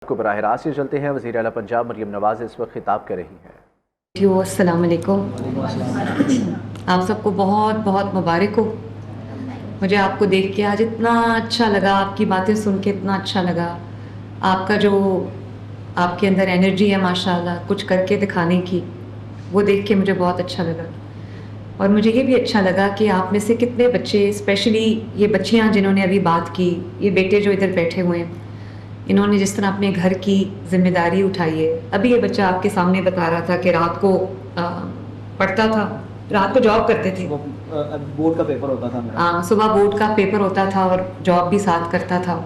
کو براہ راست سے چلتے ہیں. وزیر اعلیٰ پنجاب مریم نواز اس وقت خطاب کر رہی ہیں. السلام علیکم. آپ سب کو بہت بہت مبارک ہو. مجھے آپ کو دیکھ کے آج اتنا اچھا لگا, آپ کی باتیں سن کے اتنا اچھا لگا. آپ کا جو آپ کے اندر انرجی ہے ماشاءاللہ کچھ کر کے دکھانے کی, وہ دیکھ کے مجھے بہت اچھا لگا. اور مجھے یہ بھی اچھا لگا کہ آپ میں سے کتنے بچے, اسپیشلی یہ بچیاں جنہوں نے ابھی بات کی, یہ بیٹے جو ادھر بیٹھے ہوئے ہیں, انہوں نے جس طرح اپنے گھر کی ذمہ داری اٹھائی ہے. ابھی یہ بچہ آپ کے سامنے بتا رہا تھا کہ رات کو پڑھتا تھا, رات کو جاب کرتے تھے, بورڈ کا پیپر ہوتا تھا ہاں صبح بورڈ کا پیپر ہوتا تھا اور جاب بھی ساتھ کرتا تھا.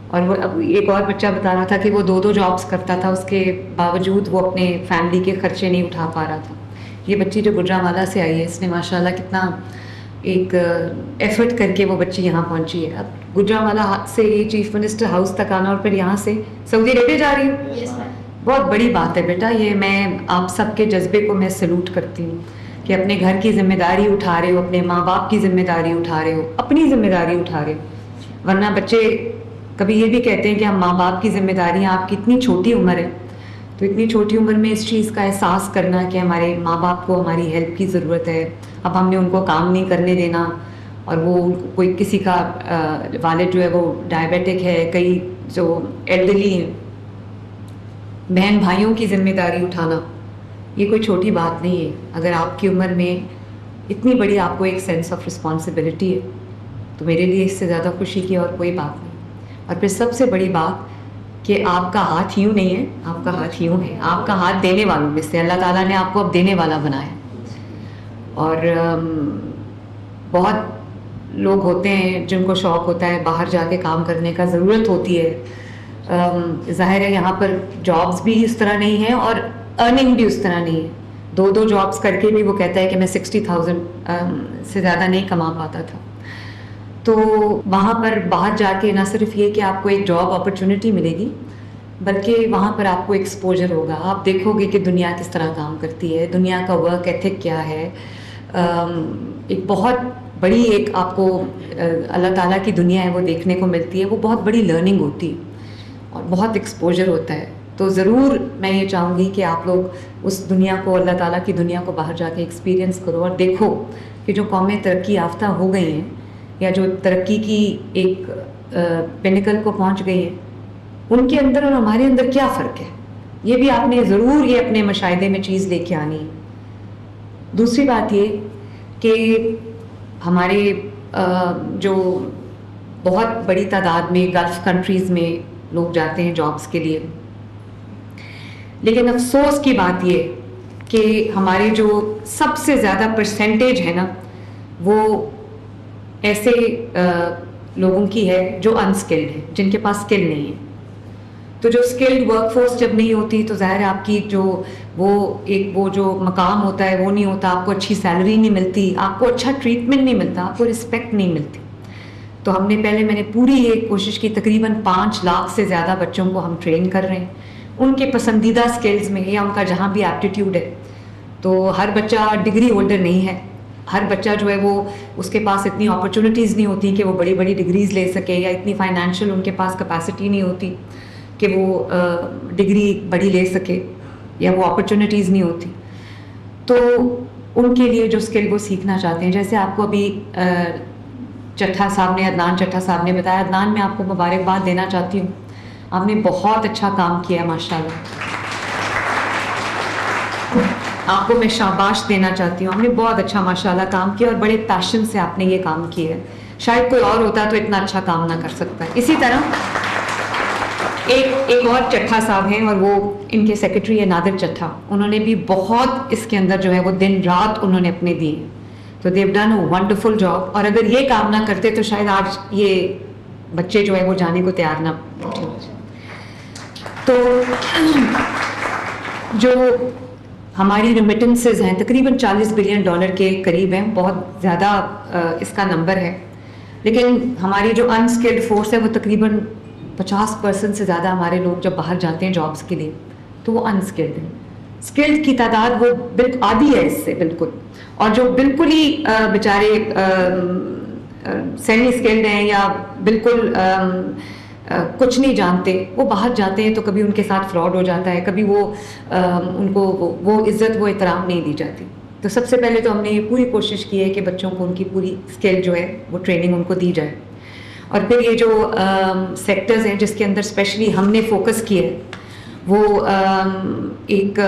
اور وہ اب ایک اور بچہ بتا رہا تھا کہ وہ دو جابس کرتا تھا, اس کے باوجود وہ اپنے فیملی کے خرچے نہیں اٹھا پا رہا تھا. یہ بچی جو گجرانوالہ سے آئی ہے, اس نے ماشاءاللہ کتنا ایک ایفرٹ کر کے وہ بچی یہاں پہنچی ہے. اب گجرانوالہ سے چیف منسٹر ہاؤس تک آنا اور پھر یہاں سے سعودی عربیہ جا رہی ہوں, بہت بڑی بات ہے بیٹا. یہ میں آپ سب کے جذبے کو میں سلوٹ کرتی ہوں کہ اپنے گھر کی ذمہ داری اٹھا رہے ہو, اپنے ماں باپ کی ذمہ داری اٹھا رہے ہو, اپنی ذمہ داری اٹھا رہے ہو. ورنہ بچے کبھی یہ بھی کہتے ہیں کہ ہم ماں باپ کی ذمہ داریاں, آپ کی اتنی چھوٹی عمر ہے تو اتنی چھوٹی عمر میں اس چیز کا احساس کرنا کہ ہمارے ماں باپ کو ہماری ہیلپ کی ضرورت ہے. اب ہم نے ان کو کام نہیں کرنے دینا, اور وہ کوئی کسی کا والد جو ہے وہ ڈائبیٹک ہے, کئی جو ایلڈرلی ہیں, بہن بھائیوں کی ذمہ داری اٹھانا یہ کوئی چھوٹی بات نہیں ہے. اگر آپ کی عمر میں اتنی بڑی آپ کو ایک سینس آف رسپانسبلٹی ہے تو میرے لیے اس سے زیادہ خوشی کی اور کوئی بات نہیں. اور پھر سب سے بڑی بات کہ آپ کا ہاتھ یوں نہیں ہے, آپ کا ہاتھ یوں ہے. آپ کا ہاتھ دینے والوں میں سے, اللہ تعالیٰ نے آپ کو اب دینے والا بنایا. اور بہت لوگ ہوتے ہیں جن کو شوق ہوتا ہے باہر جا کے کام کرنے کا, ضرورت ہوتی ہے. ظاہر ہے یہاں پر جابس بھی اس طرح نہیں ہیں اور ارننگ بھی اس طرح نہیں ہے. دو جابس کر کے بھی وہ کہتا ہے کہ میں 60,000 سے زیادہ نہیں کما پاتا تھا. تو وہاں پر باہر جا کے نہ صرف یہ کہ آپ کو ایک جاب اپرچونٹی ملے گی, بلکہ وہاں پر آپ کو ایکسپوجر ہوگا. آپ دیکھو گے کہ دنیا کس طرح کام کرتی ہے, دنیا کا ورک ایتھک کیا ہے. ایک بہت بڑی ایک آپ کو اللہ تعالیٰ کی دنیا ہے وہ دیکھنے کو ملتی ہے. وہ بہت بڑی لرننگ ہوتی ہے اور بہت ایکسپوجر ہوتا ہے. تو ضرور میں یہ چاہوں گی کہ آپ لوگ اس دنیا کو, اللہ تعالیٰ کی دنیا کو باہر جا کے ایکسپیرینس کرو, اور دیکھو کہ جو قومیں ترقی یافتہ ہو گئی ہیں یا جو ترقی کی ایک پینیکل کو پہنچ گئی ہیں, ان کے اندر اور ہمارے اندر کیا فرق ہے. یہ بھی آپ نے ضرور یہ اپنے مشاہدے میں چیز لے کے آنی ہے. دوسری بات یہ کہ ہمارے جو بہت بڑی تعداد میں گلف کنٹریز میں لوگ جاتے ہیں جابس کے لیے, لیکن افسوس کی بات یہ کہ ہمارے جو سب سے زیادہ پرسنٹیج ہے نا, وہ ایسے لوگوں کی ہے جو انسکلڈ ہیں, جن کے پاس اسکل نہیں ہے. تو جو اسکلڈ ورک فورس جب نہیں ہوتی تو ظاہر ہے آپ کی جو وہ جو مقام ہوتا ہے وہ نہیں ہوتا, آپ کو اچھی سیلری نہیں ملتی, آپ کو اچھا ٹریٹمنٹ نہیں ملتا, آپ کو رسپیکٹ نہیں ملتی. تو میں نے پوری یہ کوشش کی, تقریباً 5 لاکھ سے زیادہ بچوں کو ہم ٹرین کر رہے ہیں ان کے پسندیدہ اسکلز میں یا ان کا جہاں بھی ایپٹیٹیوڈ ہے. تو ہر بچہ ڈگری ہولڈر نہیں ہے, ہر بچہ جو ہے وہ اس کے پاس اتنی اپرچونیٹیز نہیں ہوتی کہ وہ بڑی بڑی ڈگریز لے سکے, یا اتنی فائنینشیل ان کے پاس کیپیسٹی نہیں ہوتی کہ وہ ڈگری بڑی لے سکے, یا وہ اپرچونیٹیز نہیں ہوتی. تو ان کے لیے جو اسکل وہ سیکھنا چاہتے ہیں, جیسے آپ کو ابھی چٹھا صاحب نے, عدنان چٹھا صاحب نے بتایا. عدنان, میں آپ کو مبارکباد دینا چاہتی ہوں, آپ نے بہت اچھا کام کیا ہے ماشاءاللہ. آپ کو میں شاباش دینا چاہتی ہوں, آپ نے بہت اچھا ماشاءاللہ کام کیا اور بڑے پیشن سے آپ نے یہ کام کیا ہے. شاید کوئی اور ہوتا تو اتنا اچھا کام نہ کر سکتا. اسی طرح ایک اور چٹھا صاحب ہیں, اور وہ ان کے سیکرٹری ہے نادر چٹھا, انہوں نے بھی بہت اس کے اندر جو ہے وہ دن رات انہوں نے اپنے دیے. تو دیو ڈن اے ونڈرفل جاب. اور اگر یہ کام نہ کرتے تو شاید آج یہ بچے جو ہے وہ جانے کو تیار نہ بیٹھے ہو. تو جو ہماری ریمیٹنسز ہیں تقریباً $40 بلین کے قریب ہیں, بہت زیادہ اس کا نمبر ہے. لیکن ہماری جو انسکلڈ فورس ہے وہ تقریباً 50% سے زیادہ ہمارے لوگ جب باہر جاتے ہیں جابس کے لیے تو وہ انسکلڈ ہیں. اسکلڈ کی تعداد وہ آدھی ہے اس سے بالکل. اور جو بالکل ہی بیچارے سیمی اسکلڈ ہیں یا بالکل کچھ نہیں جانتے، وہ باہر جاتے ہیں تو کبھی ان کے ساتھ فراڈ ہو جاتا ہے، کبھی وہ ان کو وہ عزت وہ احترام نہیں دی جاتی. تو سب سے پہلے تو ہم نے یہ پوری کوشش کی ہے کہ بچوں کو ان کی پوری اسکل جو ہے وہ ٹریننگ ان کو دی جائے. اور پھر یہ جو سیکٹرز ہیں جس کے اندر اسپیشلی ہم نے فوکس کیا ہے وہ ایک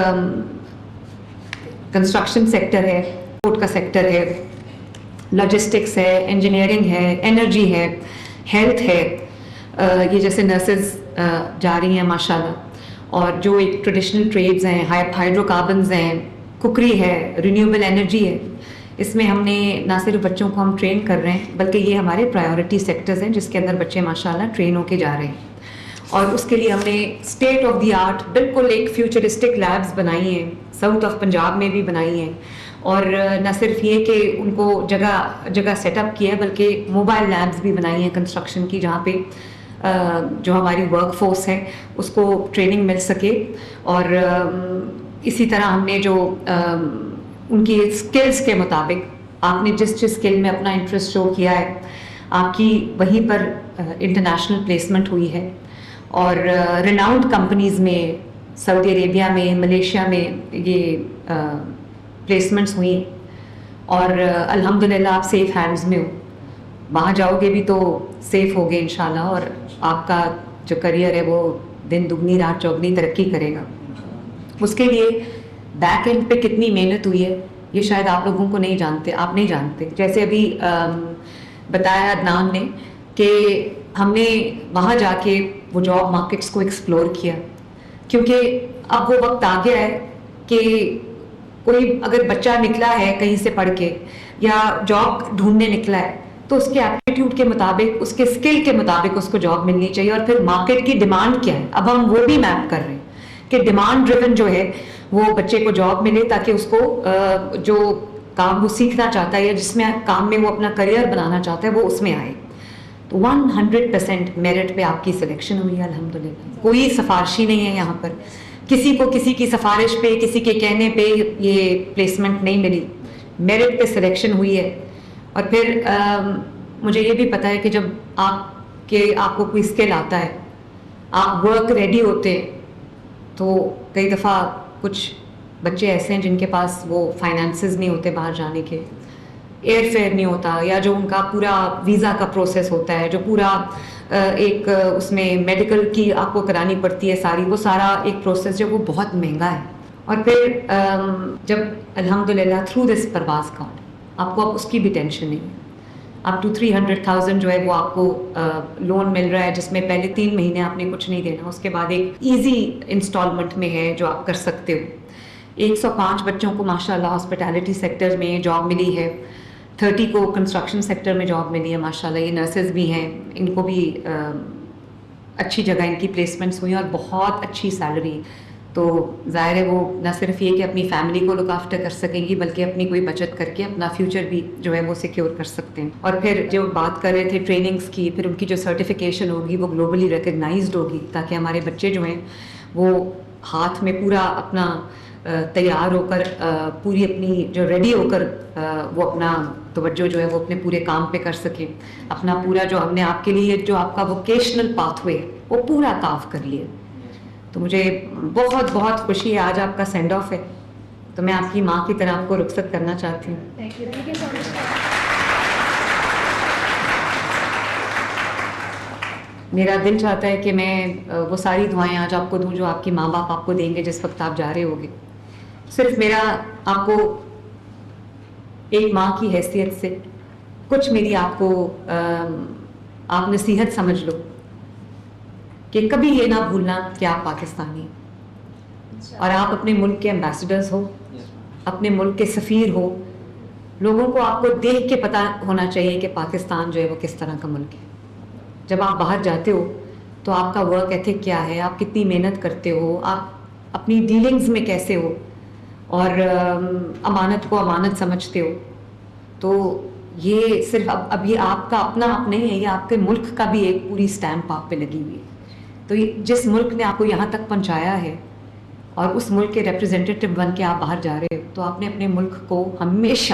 کنسٹرکشن سیکٹر ہے، پورٹ کا سیکٹر ہے، لاجسٹکس ہے، انجینئرنگ ہے، انرجی ہے، ہیلتھ ہے. یہ جیسے نرسز جا رہی ہیں ماشاءاللہ، اور جو ایک ٹریڈیشنل ٹریڈز ہیں، ہائیڈرو کاربنز ہیں، کوکری ہے، رینیوبل انرجی ہے. اس میں ہم نے نہ صرف بچوں کو ہم ٹرین کر رہے ہیں بلکہ یہ ہمارے پرائیورٹی سیکٹرز ہیں جس کے اندر بچے ماشاءاللہ ٹرین ہو کے جا رہے ہیں. اور اس کے لیے ہم نے اسٹیٹ آف دی آرٹ بالکل ایک فیوچرسٹک لیبز بنائی ہیں، ساؤتھ آف پنجاب میں بھی بنائی ہیں. اور نہ صرف یہ کہ ان کو جگہ سیٹ اپ کیا ہے بلکہ موبائل لیبز بھی بنائی ہیں کنسٹرکشن کی، جہاں پہ جو ہماری ورک فورس ہے اس کو ٹریننگ مل سکے. اور اسی طرح ہم نے جو ان کی اسکلز کے مطابق آپ نے جس اسکل میں اپنا انٹرسٹ شو کیا ہے آپ کی وہیں پر انٹرنیشنل پلیسمنٹ ہوئی ہے. اور ریناؤنڈ کمپنیز میں سعودی عربیہ میں، ملیشیا میں یہ پلیسمنٹس ہوئی. اور الحمدللہ آپ سیف ہینڈز میں ہو، وہاں جاؤ گے بھی تو سیف ہوگے انشاءاللہ، اور آپ کا جو کریئر ہے وہ دن دگنی رات چوگنی ترقی کرے گا. اس کے لیے بیک اینڈ پہ کتنی محنت ہوئی ہے یہ شاید آپ لوگوں کو نہیں جانتے، آپ نہیں جانتے. جیسے ابھی بتایا عدنان نے کہ ہم نے وہاں جا کے وہ جاب مارکیٹس کو ایکسپلور کیا، کیونکہ اب وہ وقت آ گیا ہے کہ کوئی اگر بچہ نکلا ہے کہیں سے پڑھ کے یا جاب ڈھونڈنے نکلا ہے تو اس کے ایپٹیٹیوڈ کے مطابق، اس کے اسکل کے مطابق اس کو جاب ملنی چاہیے. اور پھر مارکیٹ کی ڈیمانڈ کیا ہے اب ہم وہ بھی میپ کر رہے ہیں کہ ڈیمانڈ ڈریون جو ہے وہ بچے کو جاب ملے تاکہ اس کو جو کام وہ سیکھنا چاہتا ہے یا جس میں کام میں وہ اپنا کریئر بنانا چاہتا ہے وہ اس میں آئے. تو 100% میرٹ پہ آپ کی سلیکشن ہوئی ہے الحمدللہ. کوئی سفارشی نہیں ہے یہاں پر، کسی کو کسی کی سفارش پہ، کسی کے کہنے پہ یہ پلیسمنٹ نہیں ملی، میرٹ پہ سلیکشن ہوئی ہے. اور پھر مجھے یہ بھی پتہ ہے کہ جب آپ کو کوئی اسکل آتا ہے، آپ ورک ریڈی ہوتے، تو کئی دفعہ کچھ بچے ایسے ہیں جن کے پاس وہ فائنانسز نہیں ہوتے باہر جانے کے، ایئر فیئر نہیں ہوتا، یا جو ان کا پورا ویزا کا پروسیس ہوتا ہے، جو پورا ایک اس میں میڈیکل کی آپ کو کرانی پڑتی ہے ساری، وہ سارا ایک پروسیس جو وہ بہت مہنگا ہے. اور پھر جب الحمدللہ تھرو دس پرواز کارڈ آپ کو اب اس کی بھی ٹینشن نہیں ہے. اپ ٹو 300,000 جو ہے وہ آپ کو لون مل رہا ہے، جس میں پہلے 3 مہینے آپ نے کچھ نہیں دینا، اس کے بعد ایک ایزی انسٹالمنٹ میں ہے جو آپ کر سکتے ہو. 105 بچوں کو ماشاءاللہ ہاسپٹیلٹی سیکٹر میں جاب ملی ہے، 30 کو کنسٹرکشن سیکٹر میں جاب ملی ہے ماشاءاللہ. یہ نرسز بھی ہیں، ان کو بھی اچھی جگہ ان کی پلیسمنٹس ہوئی ہیں اور بہت اچھی سیلری. تو ظاہر ہے وہ نہ صرف یہ کہ اپنی فیملی کو لک آفٹر کر سکیں گی بلکہ اپنی کوئی بچت کر کے اپنا فیوچر بھی جو ہے وہ سیکیور کر سکتے ہیں. اور پھر جو بات کر رہے تھے ٹریننگز کی، پھر ان کی جو سرٹیفیکیشن ہوگی وہ گلوبلی ریکگنائزڈ ہوگی تاکہ ہمارے بچے جو ہیں وہ ہاتھ میں پورا اپنا تیار ہو کر، پوری اپنی جو ریڈی ہو کر وہ اپنا توجہ جو ہے وہ اپنے پورے کام پہ کر سکیں. اپنا پورا جو ہم نے آپ کے لیے جو آپ کا ووکیشنل پاتھ وے ہے وہ پورا کاف کر لیے. تو مجھے بہت بہت خوشی ہے، آج آپ کا سینڈ آف ہے تو میں آپ کی ماں کی طرح آپ کو رخصت کرنا چاہتی ہوں. میرا دل چاہتا ہے کہ میں وہ ساری دعائیں آج آپ کو دوں جو آپ کی ماں باپ آپ کو دیں گے جس وقت آپ جا رہے ہوگے. صرف میرا آپ کو ایک ماں کی حیثیت سے کچھ میری آپ کو آپ نصیحت سمجھ لو کہ کبھی یہ نہ بھولنا کہ آپ پاکستانی ہیں اور آپ اپنے ملک کے ایمبیسڈرز ہو، اپنے ملک کے سفیر ہو. لوگوں کو آپ کو دیکھ کے پتہ ہونا چاہیے کہ پاکستان جو ہے وہ کس طرح کا ملک ہے. جب آپ باہر جاتے ہو تو آپ کا ورک ایتھک کیا ہے، آپ کتنی محنت کرتے ہو، آپ اپنی ڈیلنگز میں کیسے ہو اور امانت کو امانت سمجھتے ہو. تو یہ صرف اب یہ آپ کا اپنا آپ نہیں ہے، یہ آپ کے ملک کا بھی ایک پوری اسٹیمپ آپ پہ لگی ہوئی ہے. تو جس ملک نے آپ کو یہاں تک پہنچایا ہے اور اس ملک کے ریپرزینٹیٹیو بن کے آپ باہر جا رہے ہو تو آپ نے اپنے ملک کو ہمیشہ